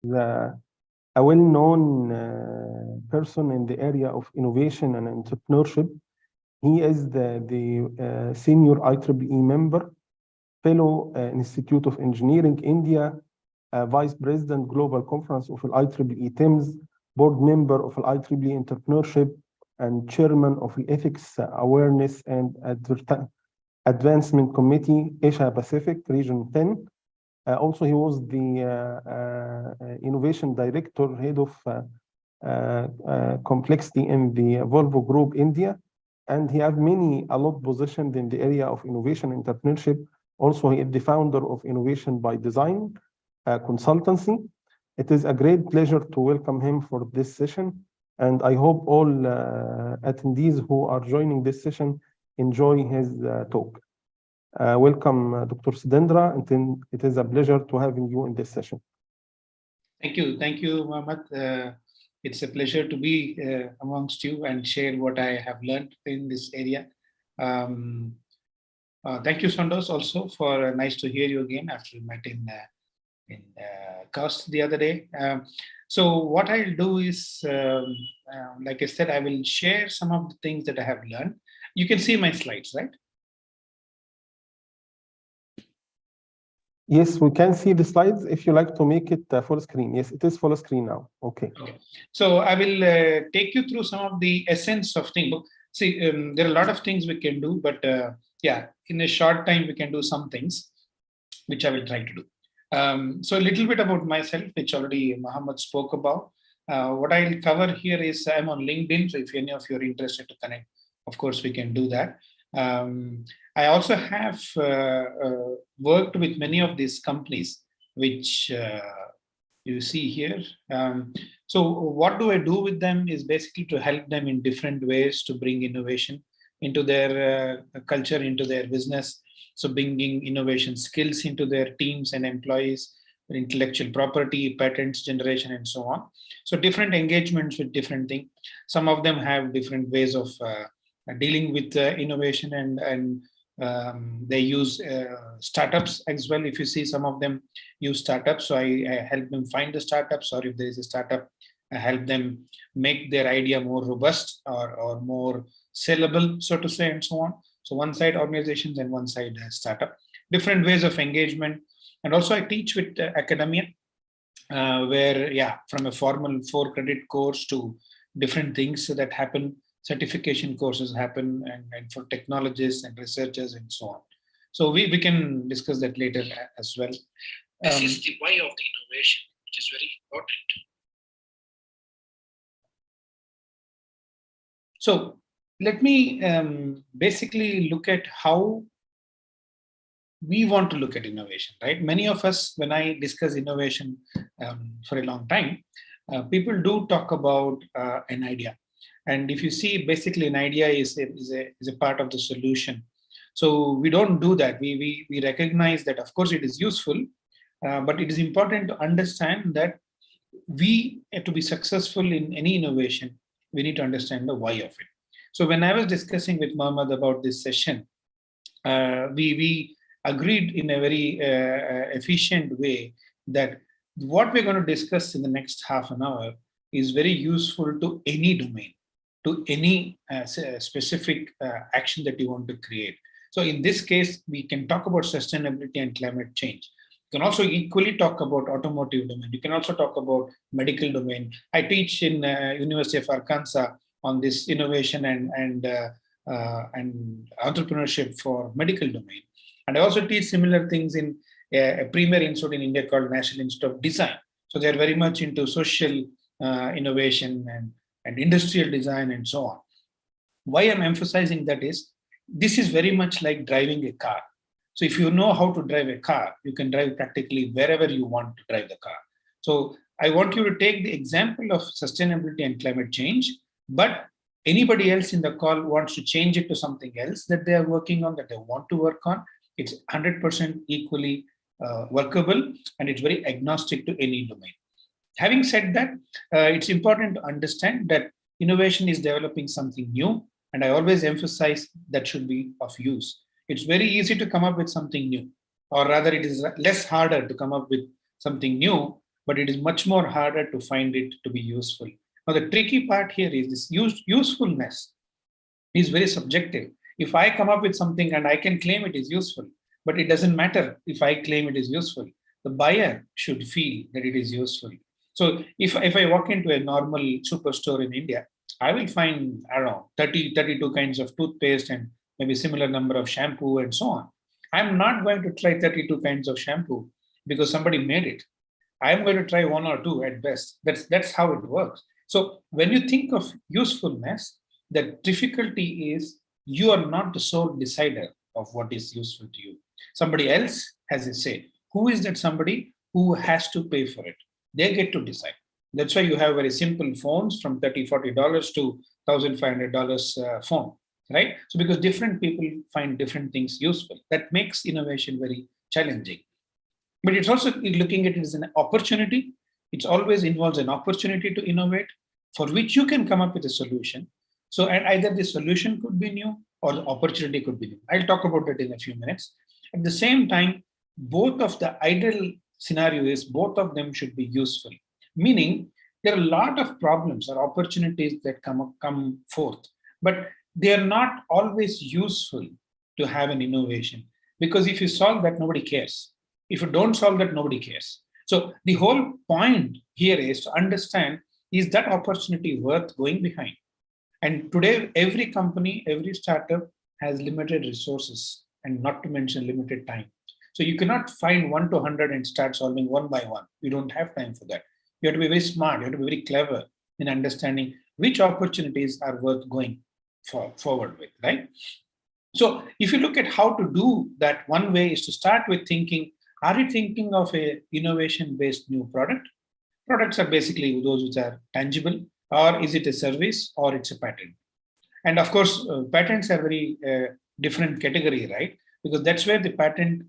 a well-known person in the area of innovation and entrepreneurship. He is the senior IEEE member, fellow Institute of Engineering India, vice president Global Conference of IEEE TIMS, board member of IEEE Entrepreneurship, and chairman of the Ethics Awareness and Advancement Committee, Asia Pacific, Region 10. Also, he was the innovation director, head of complexity in the Volvo Group India. And he has a lot positioned in the area of innovation entrepreneurship. Also, he is the founder of Innovation by Design consultancy. It is a great pleasure to welcome him for this session. And I hope all attendees who are joining this session enjoy his talk. Welcome, Dr. Sudendra, and it is a pleasure to having you in this session. Thank you, Mohammed. It's a pleasure to be amongst you and share what I have learned in this area. Thank you, Sandos, also for nice to hear you again after we met in CAST the other day. So what I'll do is, like I said, I will share some of the things that I have learned. You can see my slides, right? Yes, we can see the slides. If you like to make it full screen. Yes, it is full screen now. Okay. So I will take you through some of the essence of things. See, there are a lot of things we can do, but yeah, in a short time, we can do some things, which I will try to do. So a little bit about myself, which already Mohammed spoke about. What I'll cover here is I'm on LinkedIn. So if any of you are interested to connect, of course, we can do that. I also have worked with many of these companies, which you see here. So what do I do with them is basically to help them in different ways to bring innovation into their culture, into their business. So bringing innovation skills into their teams and employees, intellectual property, patents generation, and so on. So different engagements with different things. Some of them have different ways of dealing with innovation, and they use startups as well. If you see, some of them use startups. So I help them find the startups, or if there is a startup, I help them make their idea more robust or more sellable, so to say, and so on. So one side organizations and one side startup. Different ways of engagement. And also I teach with academia, where, yeah, from a formal 4-credit course to different things that happen. Certification courses happen, and for technologists and researchers and so on. So we can discuss that later as well. This is the why of the innovation, which is very important. So let me basically look at how we want to look at innovation, right? Many of us, when I discuss innovation for a long time, people do talk about an idea. And if you see, basically an idea is a part of the solution. So we don't do that. We recognize that, of course, it is useful, but it is important to understand that we have to be successful in any innovation. We need to understand the why of it. So when I was discussing with Mohammed about this session, we agreed in a very efficient way that what we're going to discuss in the next half an hour is very useful to any domain, to any specific action that you want to create. So in this case, we can talk about sustainability and climate change. You can also equally talk about automotive domain. You can also talk about medical domain. I teach in University of Arkansas on this innovation and entrepreneurship for medical domain. And I also teach similar things in a premier institute in India called National Institute of Design. So they're very much into social innovation and industrial design and so on. Why I'm emphasizing that is, this is very much like driving a car. So if you know how to drive a car, you can drive practically wherever you want to drive the car. So I want you to take the example of sustainability and climate change, but anybody else in the call wants to change it to something else that they are working on, that they want to work on, it's 100% equally workable, and it's very agnostic to any domain. Having said that, it's important to understand that innovation is developing something new, and I always emphasize that should be of use. It's very easy to come up with something new, or rather it is less harder to come up with something new but it is much more harder to find it to be useful. Now, the tricky part here is this usefulness is very subjective. If I come up with something and I can claim it is useful, but it doesn't matter if I claim it is useful, the buyer should feel that it is useful. So if I walk into a normal superstore in India, I will find, I don't know, 30, 32 kinds of toothpaste and maybe similar number of shampoo and so on. I'm not going to try 32 kinds of shampoo because somebody made it. I'm going to try one or two at best. That's how it works. So when you think of usefulness, the difficulty is you are not the sole decider of what is useful to you. Somebody else has a say. Who is that somebody? Who has to pay for it? They get to decide. That's why you have very simple phones from $30, $40 to $1,500 phone, right? So because different people find different things useful, that makes innovation very challenging. But it's also looking at it as an opportunity. It always involves an opportunity to innovate for which you can come up with a solution. So and either the solution could be new or the opportunity could be new. I'll talk about that in a few minutes. At the same time, both of the ideal scenario is both of them should be useful. Meaning there are a lot of problems or opportunities that come forth, but they are not always useful to have an innovation. Because if you solve that, nobody cares. If you don't solve that, nobody cares. So the whole point here is to understand, is that opportunity worth going behind? And today, every company, every startup has limited resources and not to mention limited time. So you cannot find 1 to 100 and start solving one by one. You don't have time for that. You have to be very smart. You have to be very clever in understanding which opportunities are worth going forward with, right? So if you look at how to do that, one way is to start with thinking, are you thinking of a innovation-based new product? Products are basically those which are tangible, or is it a service, or it's a patent? And of course, patents are very different category, right? Because that's where the patent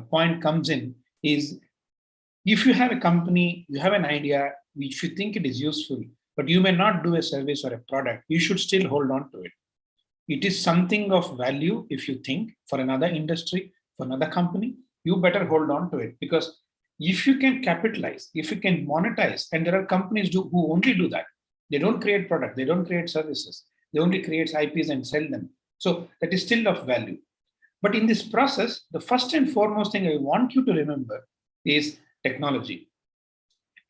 point comes in, is if you have a company, you have an idea, which you think it is useful, but you may not do a service or a product, you should still hold on to it. It is something of value if you think for another industry, for another company, you better hold on to it. Because if you can capitalize, if you can monetize, and there are companies who only do that. They don't create product, they don't create services, they only create IPs and sell them. So that is still of value. But in this process, the first and foremost thing I want you to remember is technology.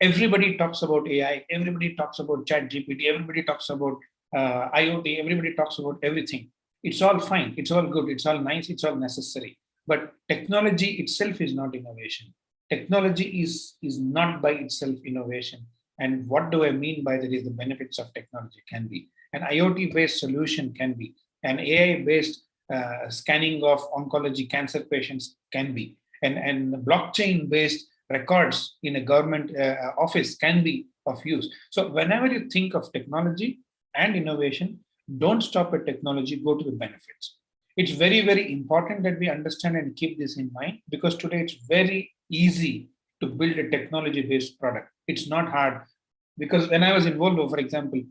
Everybody talks about AI, everybody talks about ChatGPT, everybody talks about IoT, everybody talks about everything. It's all fine, it's all good, it's all nice, it's all necessary. But technology itself is not innovation. Technology is not by itself innovation. And what do I mean by that is the benefits of technology can be. An IoT-based solution can be. An AI-based scanning of oncology cancer patients can be. And blockchain-based records in a government office can be of use. So whenever you think of technology and innovation, don't stop at technology, go to the benefits. It's very, very important that we understand and keep this in mind, because today it's very easy to build a technology-based product. It's not hard, because when I was in Volvo, for example,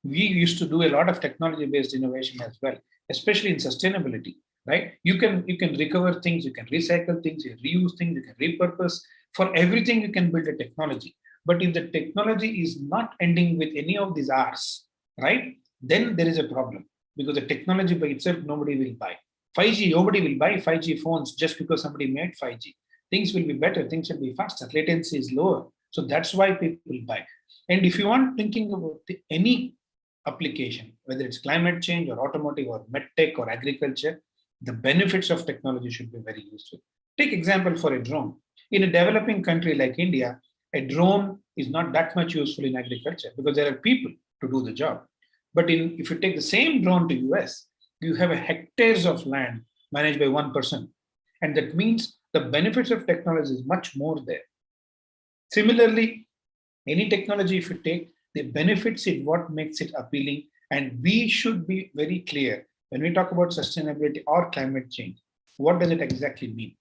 we used to do a lot of technology-based innovation as well, especially in sustainability, right? You can recover things, you can recycle things, you can reuse things, you can repurpose. For everything, you can build a technology. But if the technology is not ending with any of these R's, right, then there is a problem, because the technology by itself, nobody will buy. 5G, nobody will buy 5G phones just because somebody made 5G. Things will be better, things will be faster, latency is lower. So that's why people will buy. And if you want thinking about any application, whether it's climate change or automotive or medtech or agriculture, the benefits of technology should be very useful. Take example for a drone. In a developing country like India, a drone is not that much useful in agriculture because there are people to do the job. But if you take the same drone to US, you have hectares of land managed by one person. And that means the benefits of technology is much more there. Similarly, any technology, if you take, the benefits is what makes it appealing. And we should be very clear when we talk about sustainability or climate change, what does it exactly mean?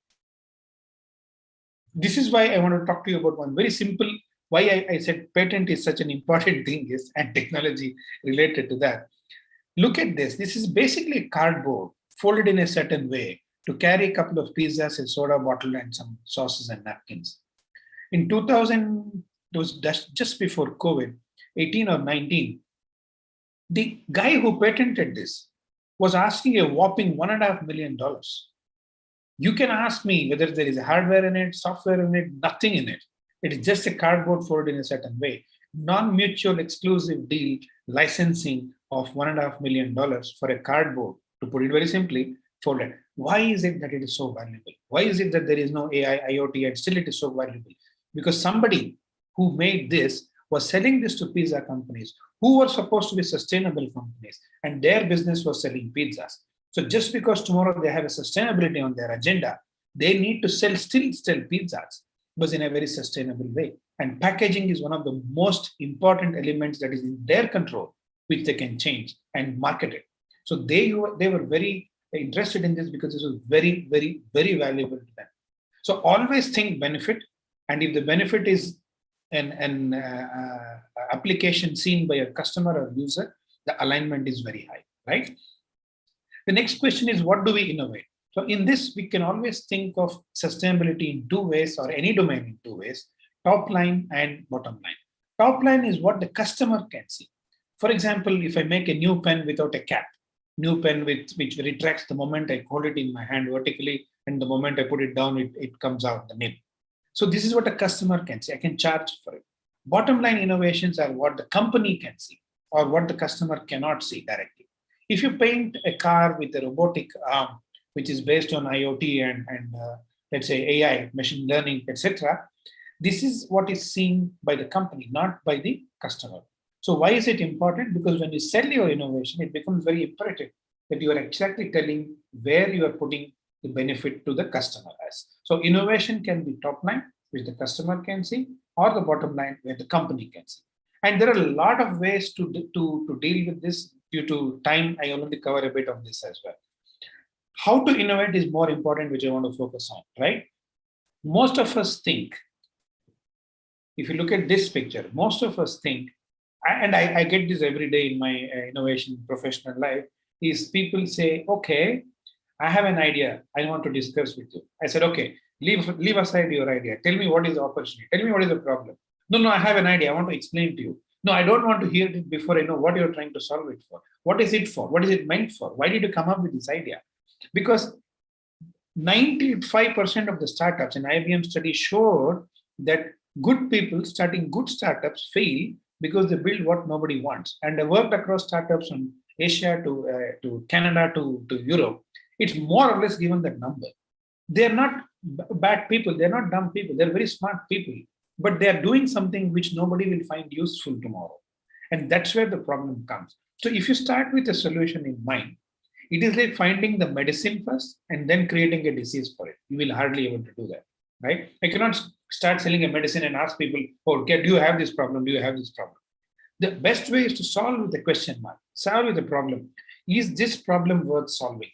This is why I want to talk to you about one very simple, why I said patent is such an important thing is, and technology related to that. Look at this. This is basically cardboard folded in a certain way to carry a couple of pizzas, a soda bottle, and some sauces and napkins. In 2000, it was just before COVID, 18 or 19, the guy who patented this was asking a whopping $1.5 million. You can ask me whether there is hardware in it, software in it, nothing in it. It is just a cardboard folded in a certain way. Non-mutual exclusive deal licensing of $1.5 million for a cardboard, to put it very simply, folded. Why is it that it is so valuable? Why is it that there is no AI, IoT, and still it is so valuable? Because somebody who made this was selling this to pizza companies who were supposed to be sustainable companies, and their business was selling pizzas. So just because tomorrow they have a sustainability on their agenda, they need to still sell pizzas, but in a very sustainable way. And packaging is one of the most important elements that is in their control, which they can change and market it. So they were very interested in this because this was very, very, very valuable to them. So always think benefit, and if the benefit is an application seen by a customer or user, the alignment is very high, right? The next question is, what do we innovate? So in this, we can always think of sustainability in two ways, or any domain in two ways: top line and bottom line. Top line is what the customer can see. For example, if I make a new pen without a cap, new pen which retracts the moment I hold it in my hand vertically, and the moment I put it down, it comes out the nib. So this is what a customer can see. I can charge for it. Bottom line innovations are what the company can see, or what the customer cannot see directly. If you paint a car with a robotic arm, which is based on IoT and let's say AI, machine learning, etc., this is what is seen by the company, not by the customer. So why is it important? Because when you sell your innovation, it becomes very imperative that you are exactly telling where you are putting the benefit to the customer as. So innovation can be top line, which the customer can see, or the bottom line, where the company can see. And there are a lot of ways to deal with this. Due to time, I only cover a bit of this as well. How to innovate is more important, which I want to focus on, right? Most of us think, if you look at this picture, most of us think, and I get this every day in my innovation professional life, is people say, okay, I have an idea I want to discuss with you. I said, okay, leave aside your idea. Tell me what is the opportunity. Tell me what is the problem. No, I have an idea. I want to explain to you. No, I don't want to hear it before I know what you're trying to solve it for. What is it for? What is it meant for? Why did you come up with this idea? Because 95% of the startups in IBM study showed that good people starting good startups fail because they build what nobody wants. And I worked across startups from Asia to Canada to Europe. It's more or less given that number. They're not bad people. They're not dumb people. They're very smart people. But they are doing something which nobody will find useful tomorrow. And that's where the problem comes. So if you start with a solution in mind, it is like finding the medicine first and then creating a disease for it. You will hardly able to do that, right? I cannot start selling a medicine and ask people, oh, do you have this problem? Do you have this problem? The best way is to solve with a question mark, solve with a problem. Is this problem worth solving?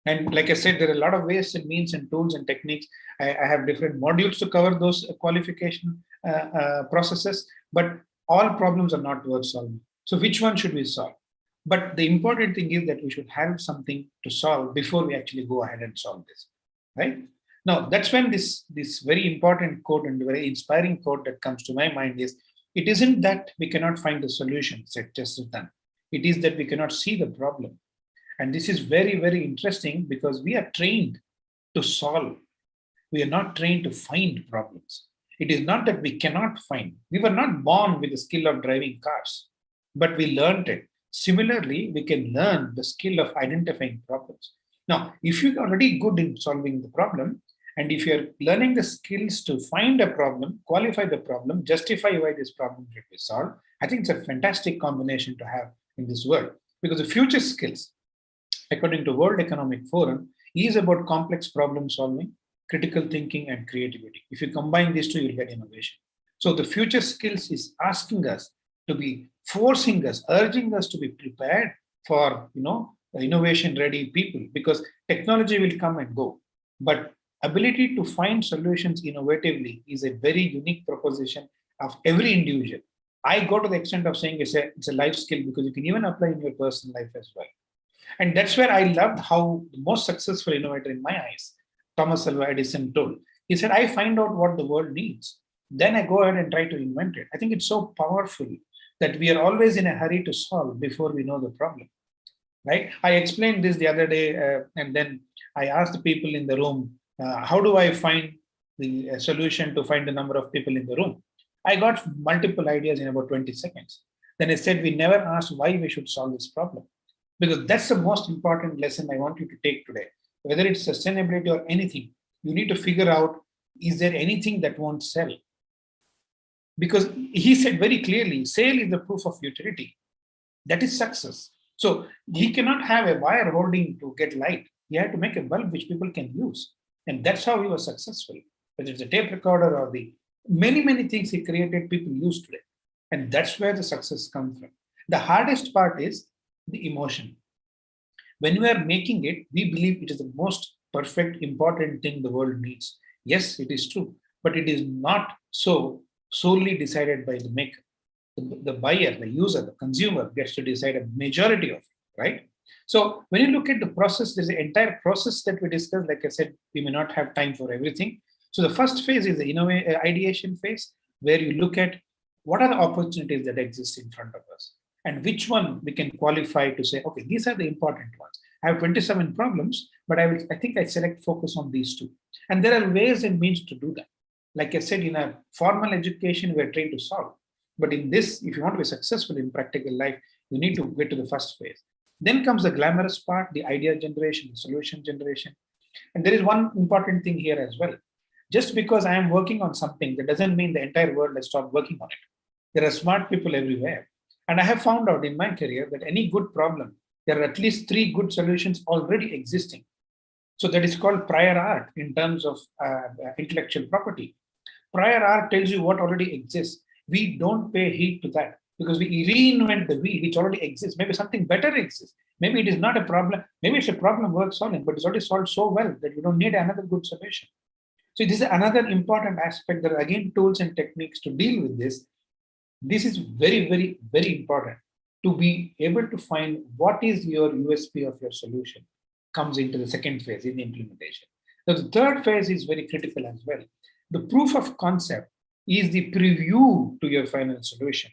And like I said, there are a lot of ways and means and tools and techniques. I have different modules to cover those qualification processes, but all problems are not worth solving. So which one should we solve? But the important thing is that we should have something to solve before we actually go ahead and solve this, right? Now, that's when this very important quote and very inspiring quote that comes to my mind is, it isn't that we cannot find the solution, said Chesterton. It is that we cannot see the problem. And this is very, very interesting because we are trained to solve. We are not trained to find problems. It is not that we cannot find. We were not born with the skill of driving cars, but we learned it. Similarly, we can learn the skill of identifying problems. Now, if you're already good in solving the problem, and if you're learning the skills to find a problem, qualify the problem, justify why this problem should be solved, I think it's a fantastic combination to have in this world. Because the future skills, according to World Economic Forum, is about complex problem solving, critical thinking, and creativity. If you combine these two, you'll get innovation. So the future skills is asking us to be forcing us, urging us to be prepared for, innovation-ready people, because technology will come and go. But ability to find solutions innovatively is a very unique proposition of every individual. I go to the extent of saying it's a life skill because you can even apply in your personal life as well. And that's where I loved how the most successful innovator in my eyes, Thomas Alva Edison, told, He said, I find out what the world needs. Then I go ahead and try to invent it. I think it's so powerful that we are always in a hurry to solve before we know the problem, right? I explained this the other day, and then I asked the people in the room, how do I find the solution to find the number of people in the room? I got multiple ideas in about 20 seconds. Then I said, we never asked why we should solve this problem. Because that's the most important lesson I want you to take today. Whether it's sustainability or anything, you need to figure out, is there anything that won't sell? Because he said very clearly, sale is the proof of utility. That is success. So he cannot have a wire holding to get light. He had to make a bulb which people can use. And that's how he was successful. Whether it's a tape recorder or the many things he created, people use today. And that's where the success comes from. The hardest part is the emotion. When we are making it, we believe it is the most perfect, important thing the world needs. Yes, it is true, but it is not so solely decided by the maker. The buyer, the user, the consumer gets to decide a majority of it, right? So when you look at the process, there's an entire process that we discussed. Like I said, we may not have time for everything. So the first phase is the ideation phase, where you look at what are the opportunities that exist in front of us and which one we can qualify to say, okay, these are the important ones. I have 27 problems, but I think I select focus on these two. And there are ways and means to do that. Like I said, in a formal education, we're trained to solve. But in this, if you want to be successful in practical life, you need to get to the first phase. Then comes the glamorous part, the idea generation, the solution generation. And there is one important thing here as well. Just because I am working on something, that doesn't mean the entire world has stopped working on it. There are smart people everywhere. And I have found out in my career that any good problem, there are at least 3 good solutions already existing. So that is called prior art in terms of intellectual property. Prior art tells you what already exists. We don't pay heed to that because we reinvent the wheel which already exists. Maybe something better exists. Maybe it is not a problem. Maybe it's a problem worth solving, but it's already solved so well that you don't need another good solution. So this is another important aspect. There are again tools and techniques to deal with this. This is very important to be able to find what is your USP of your solution comes into the second phase in the implementation. Now, the third phase is very critical as well. The proof of concept is the preview to your final solution.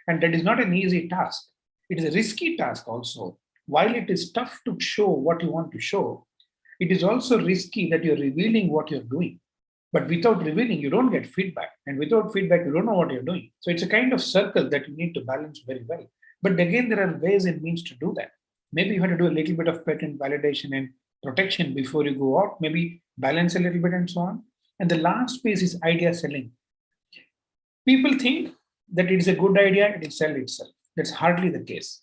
And that is not an easy task. It is a risky task also. While it is tough to show what you want to show, it is also risky that you're revealing what you're doing. But without revealing, you don't get feedback. And without feedback, you don't know what you're doing. So it's a kind of circle that you need to balance very well. But again, there are ways and means to do that. Maybe you have to do a little bit of patent validation and protection before you go out, maybe balance a little bit and so on. And the last piece is idea selling. People think that it is a good idea, it will sell itself. That's hardly the case,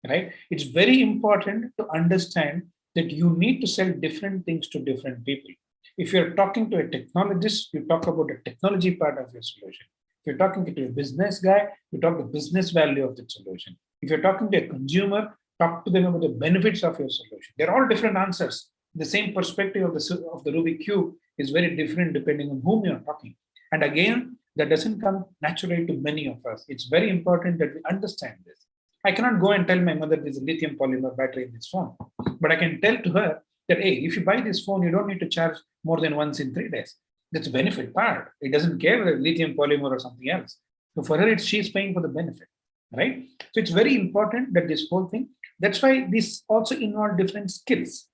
right? It's very important to understand that you need to sell different things to different people. If you're talking to a technologist, you talk about the technology part of your solution. If you're talking to a business guy, you talk the business value of the solution. If you're talking to a consumer, talk to them about the benefits of your solution. They're all different answers. The same perspective of the Rubik Cube is very different depending on whom you're talking. And again, that doesn't come naturally to many of us. It's very important that we understand this. I cannot go and tell my mother there's a lithium polymer battery in this phone, but I can tell to her that, hey, if you buy this phone, you don't need to charge more than once in 3 days. That's the benefit part. It doesn't care whether lithium polymer or something else. So for her, she's paying for the benefit, right? So it's very important that this whole thing, that's why this also involves different skills.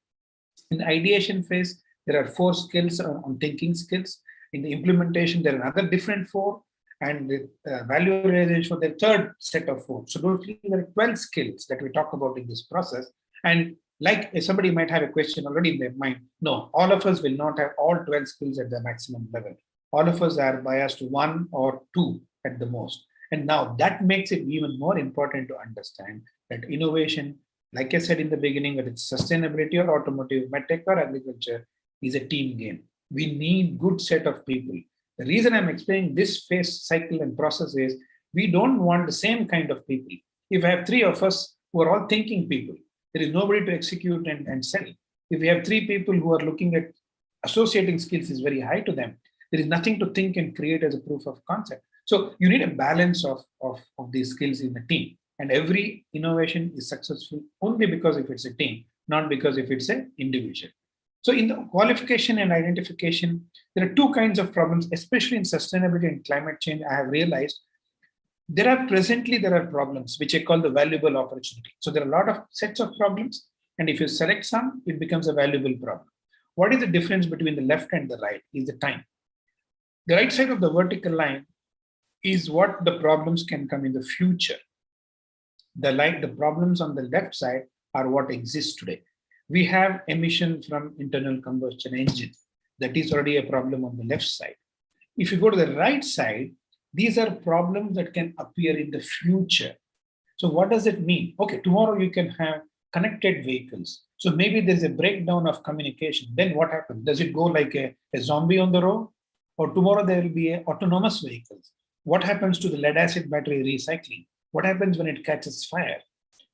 In the ideation phase, there are 4 skills on thinking skills. In the implementation, there are another different 4, and the value realization for the third set of 4. So totally there are 12 skills that we talk about in this process. And like somebody might have a question already in their mind, no, all of us will not have all 12 skills at the maximum level. All of us are biased to 1 or 2 at the most. And now that makes it even more important to understand that innovation, like I said in the beginning, whether it's sustainability or automotive, medtech or agriculture, is a team game. We need good set of people. The reason I'm explaining this phase, cycle and process is we don't want the same kind of people. If I have 3 of us who are all thinking people, there is nobody to execute and sell. If we have 3 people who are looking at associating skills is very high to them, there is nothing to think and create as a proof of concept. So you need a balance of these skills in the team. And every innovation is successful only because if it's a team, not because if it's an individual. So in the qualification and identification, there are two kinds of problems, especially in sustainability and climate change. I have realized there are problems which I call the valuable opportunity. So there are a lot of sets of problems, and if you select some, it becomes a valuable problem. What is the difference between the left and the right is the time. The right side of the vertical line is what the problems can come in the future. The problems on the left side are what exists today. We have emission from internal combustion engine. That is already a problem on the left side. If you go to the right side, these are problems that can appear in the future. So what does it mean? Okay, tomorrow you can have connected vehicles. So maybe there's a breakdown of communication. Then what happens? Does it go like a zombie on the road? Or tomorrow there will be autonomous vehicles. What happens to the lead acid battery recycling? What happens when it catches fire?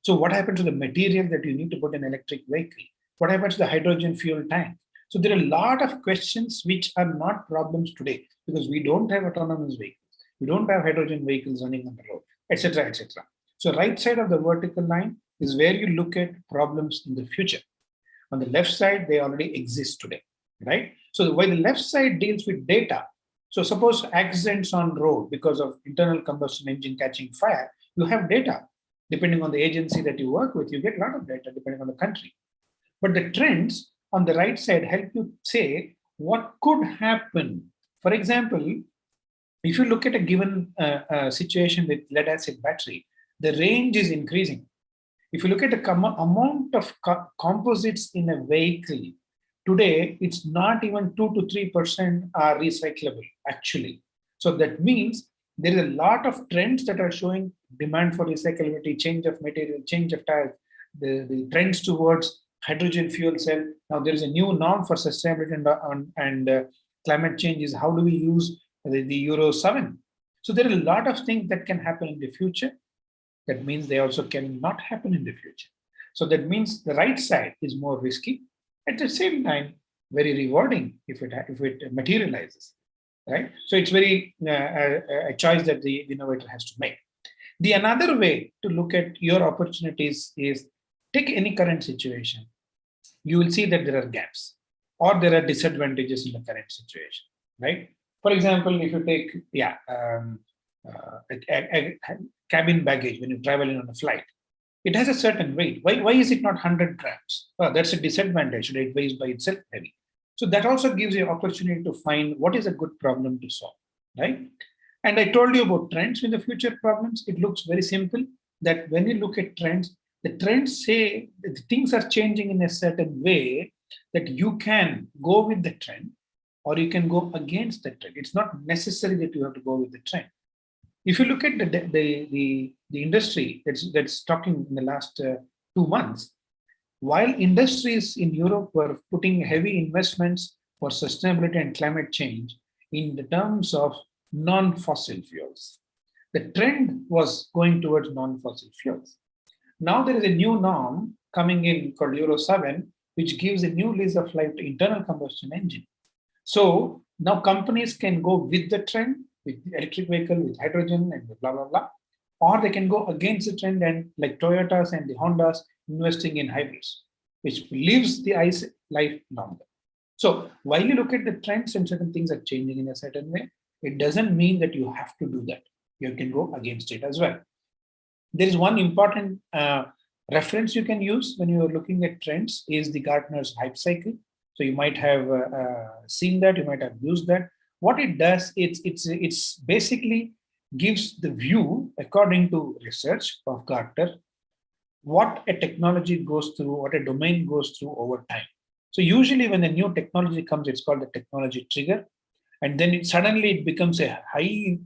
So what happens to the material that you need to put in an electric vehicle? What happens to the hydrogen fuel tank? So there are a lot of questions which are not problems today because we don't have autonomous vehicles. We don't have hydrogen vehicles running on the road, etc., etc. So right side of the vertical line is where you look at problems in the future. On the left side, they already exist today, right? So while the left side deals with data, so suppose accidents on road because of internal combustion engine catching fire, you have data. Depending on the agency that you work with, you get a lot of data depending on the country. But the trends on the right side help you say what could happen. For example, if you look at a given situation with lead acid battery, the range is increasing. If you look at the amount of composites in a vehicle, today it's not even 2 to 3% are recyclable actually. So that means there is a lot of trends that are showing demand for recyclability, change of material, change of tires, the trends towards hydrogen fuel cell. Now there is a new norm for sustainability and climate change is how do we use the Euro 7. So there are a lot of things that can happen in the future. That means they also cannot happen in the future. So that means the right side is more risky. At the same time, very rewarding if it materializes, right? So it's very a choice that the innovator has to make. The another way to look at your opportunities is take any current situation. You will see that there are gaps or there are disadvantages in the current situation, right? For example, if you take a cabin baggage when you travel in on a flight, it has a certain weight. Why is it not 100 grams? Well, that's a disadvantage. It weighs by itself heavy. So that also gives you opportunity to find what is a good problem to solve, right? And I told you about trends in the future problems. It looks very simple that when you look at trends, the trends say that things are changing in a certain way that you can go with the trend or you can go against the trend. It's not necessary that you have to go with the trend. If you look at the industry that's talking in the last 2 months, while industries in Europe were putting heavy investments for sustainability and climate change in the terms of non-fossil fuels, the trend was going towards non-fossil fuels. Now there is a new norm coming in called Euro 7, which gives a new lease of life to internal combustion engine. So now companies can go with the trend, with the electric vehicle, with hydrogen and blah, blah, blah. Or they can go against the trend and like Toyotas and the Hondas investing in hybrids, which lives the ICE life longer. So while you look at the trends and certain things are changing in a certain way, it doesn't mean that you have to do that. You can go against it as well. There is one important reference you can use when you are looking at trends is the Gartner's hype cycle. So you might have seen that, you might have used that. What it does, it's basically gives the view according to research of Gartner, what a technology goes through, what a domain goes through over time. So usually when a new technology comes, it's called the technology trigger. And then suddenly it becomes a high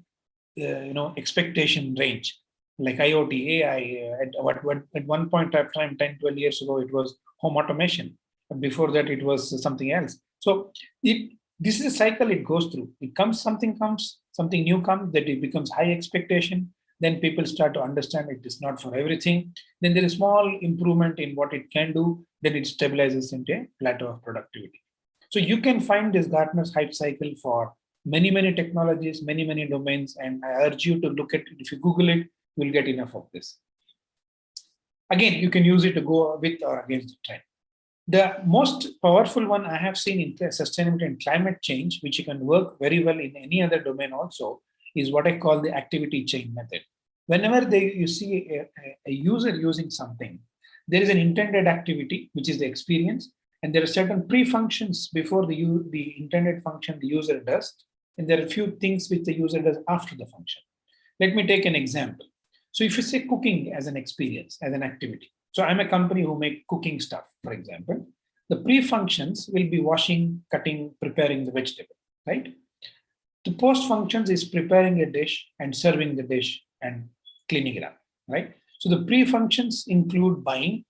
expectation range, like IoT, AI. At one point of time, 10, 12 years ago, it was home automation. Before that, it was something else. So this is a cycle it goes through. Something new comes, that it becomes high expectation. Then people start to understand it is not for everything. Then there is small improvement in what it can do. Then it stabilizes into a plateau of productivity. So you can find this Gartner's hype cycle for many, many technologies, many, many domains. And I urge you to look at it. If you Google it, you'll get enough of this. Again, you can use it to go with or against the trend. The most powerful one I have seen in sustainability and climate change, which you can work very well in any other domain also, is what I call the activity chain method. Whenever you see a user using something, there is an intended activity, which is the experience, and there are certain pre-functions before the intended function the user does, and there are a few things which the user does after the function. Let me take an example. So if you say cooking as an experience, as an activity, so I'm a company who make cooking stuff, for example, the pre-functions will be washing, cutting, preparing the vegetable, right? The post functions is preparing a dish and serving the dish and cleaning it up, right? So the pre-functions include buying,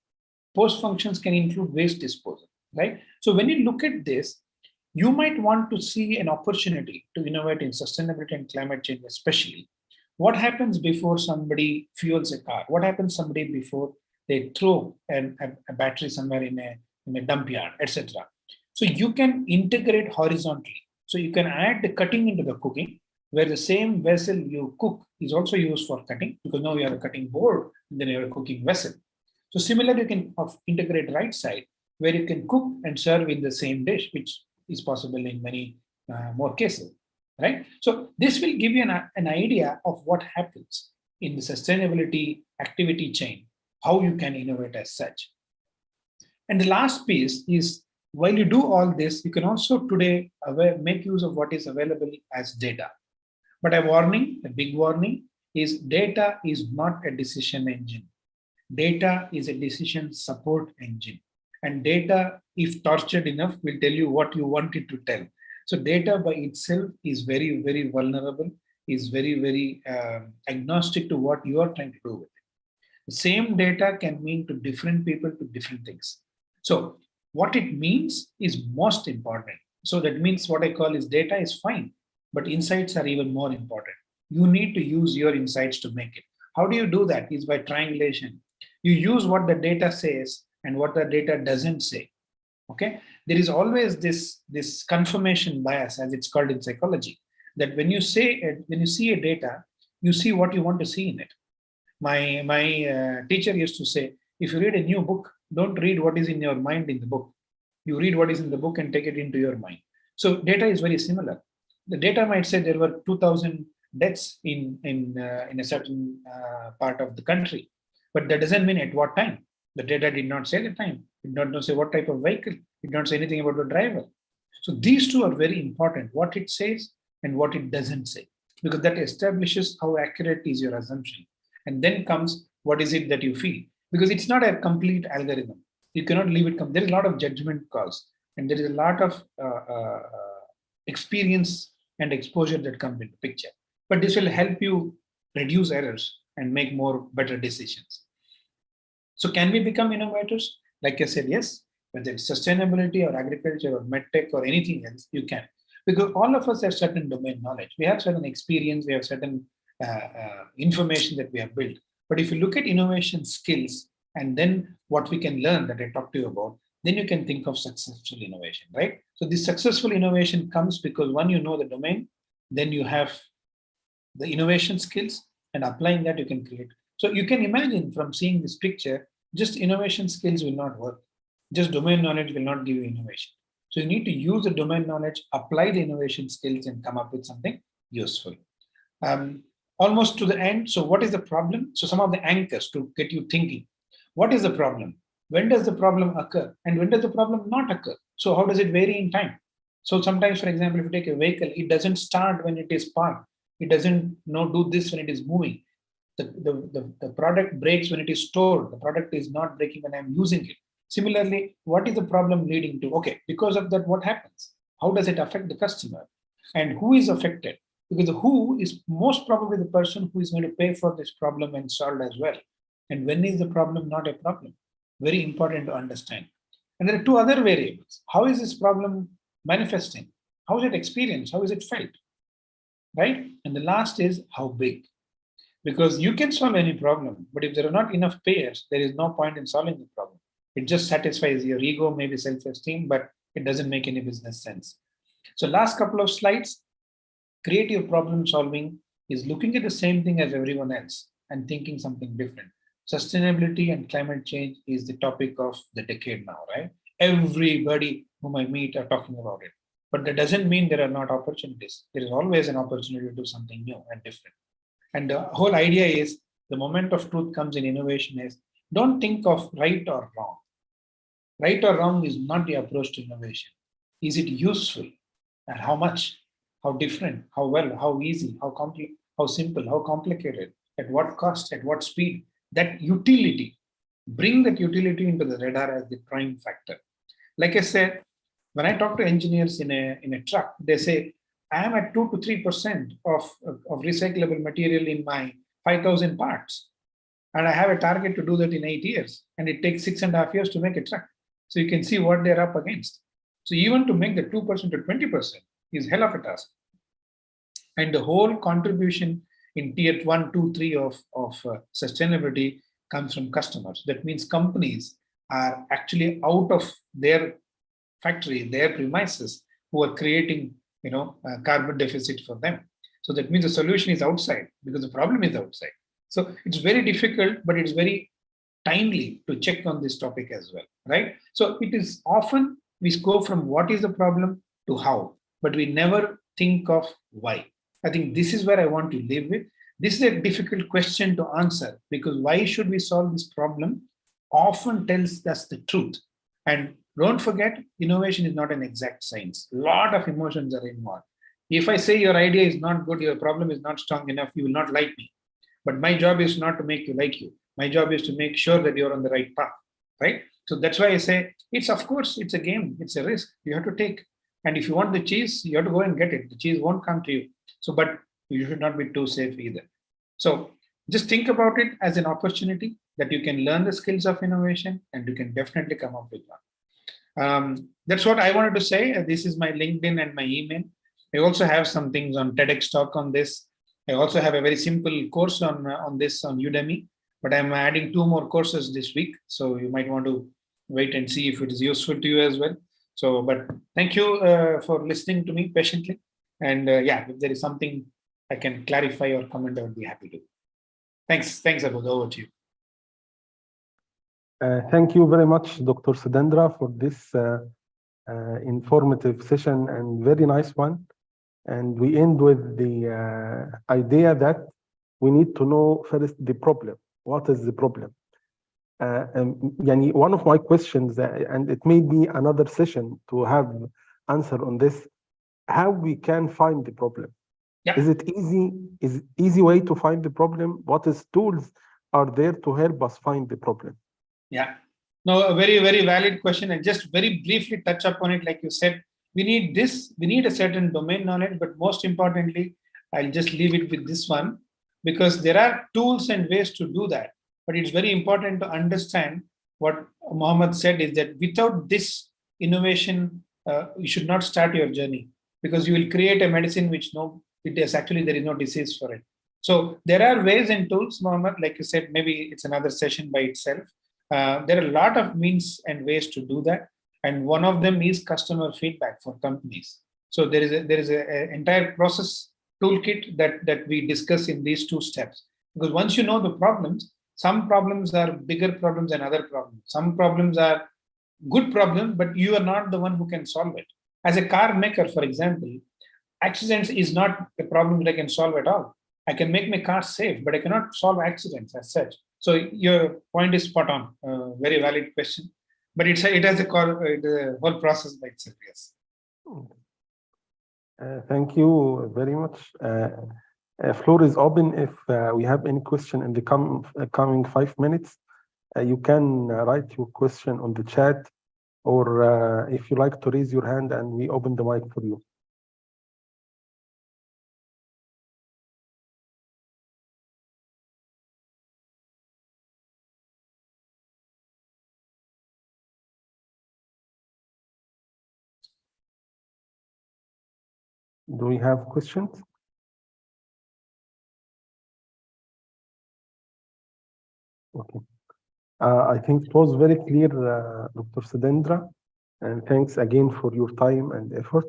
post functions can include waste disposal, right? So when you look at this, you might want to see an opportunity to innovate in sustainability and climate change, especially. What happens before somebody fuels a car? What happens somebody before they throw a battery somewhere in a dump yard, etc. So you can integrate horizontally. So you can add the cutting into the cooking, where the same vessel you cook is also used for cutting, because now you have a cutting board and then you have a cooking vessel. So similarly, you can integrate right side, where you can cook and serve in the same dish, which is possible in many more cases, right? So this will give you an idea of what happens in the sustainability activity chain, how you can innovate as such. And the last piece is, while you do all this, you can also today make use of what is available as data. But a warning, a big warning, is data is not a decision engine. Data is a decision support engine. And data, if tortured enough, will tell you what you want it to tell. So data by itself is very, very vulnerable, is very, very agnostic to what you are trying to do with it. The same data can mean to different people to different things. So what it means is most important. So that means what I call is data is fine, but insights are even more important. You need to use your insights to make it. How do you do that? Is by triangulation. You use what the data says and what the data doesn't say. Okay, there is always this confirmation bias, as it's called in psychology, that when you see a data, you see what you want to see in it. My teacher used to say, if you read a new book, don't read what is in your mind in the book. You read what is in the book and take it into your mind. So data is very similar. The data might say there were 2,000 deaths in a certain part of the country, but that doesn't mean at what time. The data did not say the time. It did not say what type of vehicle. It did not say anything about the driver. So these two are very important, what it says and what it doesn't say, because that establishes how accurate is your assumption. And then comes what is it that you feel, because it's not a complete algorithm. You cannot leave it. There is a lot of judgment calls, and there is a lot of experience and exposure that comes into picture. But this will help you reduce errors and make more better decisions. So can we become innovators? Like I said, yes, whether it's sustainability or agriculture or medtech or anything else, you can. Because all of us have certain domain knowledge. We have certain experience, we have certain information that we have built. But if you look at innovation skills and then what we can learn that I talked to you about, then you can think of successful innovation, right? So this successful innovation comes because one, you know the domain, then you have the innovation skills, and applying that you can create. So you can imagine from seeing this picture, just innovation skills will not work. Just domain knowledge will not give you innovation. So you need to use the domain knowledge, apply the innovation skills, and come up with something useful. Almost to the end. So what is the problem? So some of the anchors to get you thinking. What is the problem? When does the problem occur? And when does the problem not occur? So how does it vary in time? So sometimes, for example, if you take a vehicle, it doesn't start when it is parked. It doesn't do this when it is moving. The product breaks when it is stored. The product is not breaking when I'm using it. Similarly, what is the problem leading to? Okay, because of that, what happens? How does it affect the customer? And who is affected? Because the who is most probably the person who is going to pay for this problem and solve as well. And when is the problem not a problem? Very important to understand. And there are two other variables. How is this problem manifesting? How is it experienced? How is it felt? Right? And the last is how big. Because you can solve any problem, but if there are not enough payers, there is no point in solving the problem. It just satisfies your ego, maybe self-esteem, but it doesn't make any business sense. So last couple of slides, creative problem solving is looking at the same thing as everyone else and thinking something different. Sustainability and climate change is the topic of the decade now, right? Everybody whom I meet are talking about it. But that doesn't mean there are not opportunities. There is always an opportunity to do something new and different. And the whole idea is the moment of truth comes in innovation is don't think of right or wrong. Right or wrong is not the approach to innovation. Is it useful? And how much? How different? How well? How easy? How simple? How complicated? At what cost? At what speed? That utility. Bring that utility into the radar as the prime factor. Like I said, when I talk to engineers in a truck, they say, I am at 2 to 3% of recyclable material in my 5,000 parts. And I have a target to do that in 8 years. And it takes 6.5 years to make a truck. So you can see what they're up against. So even to make the 2% to 20% is hell of a task. And the whole contribution in tier 1, 2, 3 of sustainability comes from customers. That means companies are actually out of their factory, their premises, who are creating carbon deficit for them. So that means the solution is outside because the problem is outside. So it's very difficult, but it's very timely to check on this topic as well, right? So it is often we go from what is the problem to how, but we never think of why. I think this is where I want to live with. This is a difficult question to answer because why should we solve this problem often tells us the truth. And don't forget, innovation is not an exact science. A lot of emotions are involved. If I say your idea is not good, your problem is not strong enough, you will not like me. But my job is not to make you like you. My job is to make sure that you're on the right path, right? So that's why I say, of course, it's a game. It's a risk you have to take. And if you want the cheese, you have to go and get it. The cheese won't come to you. So, but you should not be too safe either. So just think about it as an opportunity that you can learn the skills of innovation and you can definitely come up with one. That's what I wanted to say. This is my LinkedIn and my email. I also have some things on TEDx talk on this. I also have a very simple course on this on Udemy, but I'm adding 2 more courses this week. So you might want to wait and see if it is useful to you as well. So, but thank you for listening to me patiently. And if there is something I can clarify or comment, I would be happy to. Thanks, Abud. Over to you. Thank you very much, Dr. Sudendra, for this informative session and very nice one. And we end with the idea that we need to know first the problem. What is the problem? One of my questions, and it may be another session to have answer on this, how we can find the problem. Yeah. Is it easy way to find the problem? What is tools are there to help us find the problem? Yeah, no, a very, very valid question. And just very briefly touch upon it, like you said, we need a certain domain knowledge, but most importantly, I'll just leave it with this one because there are tools and ways to do that. But it's very important to understand what Mohammed said is that without this innovation, you should not start your journey because you will create a medicine which there is no disease for it. So there are ways and tools, Mohammed, like you said, maybe it's another session by itself. There are a lot of means and ways to do that. And one of them is customer feedback for companies. So there is an entire process toolkit that we discuss in these 2 steps. Because once you know the problems, some problems are bigger problems than other problems. Some problems are good problems, but you are not the one who can solve it. As a car maker, for example, accidents is not a problem that I can solve at all. I can make my car safe, but I cannot solve accidents as such. So your point is spot on. Very valid question. But it has a whole process by itself, yes. Thank you very much. Floor is open. If we have any question in the coming 5 minutes, you can write your question on the chat, or if you like to raise your hand and we open the mic for you. Do we have questions? Okay. I think it was very clear, Dr. Sudendra, and thanks again for your time and effort.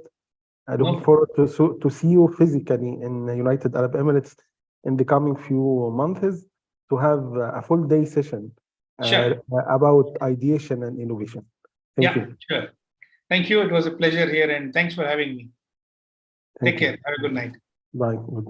I look forward to see you physically in the United Arab Emirates in the coming few months to have a full day session about ideation and innovation. Thank Yeah, you. sure. Thank you. It was a pleasure here, and thanks for having me. Thank Take you. care. Have a good night. Bye. Good night.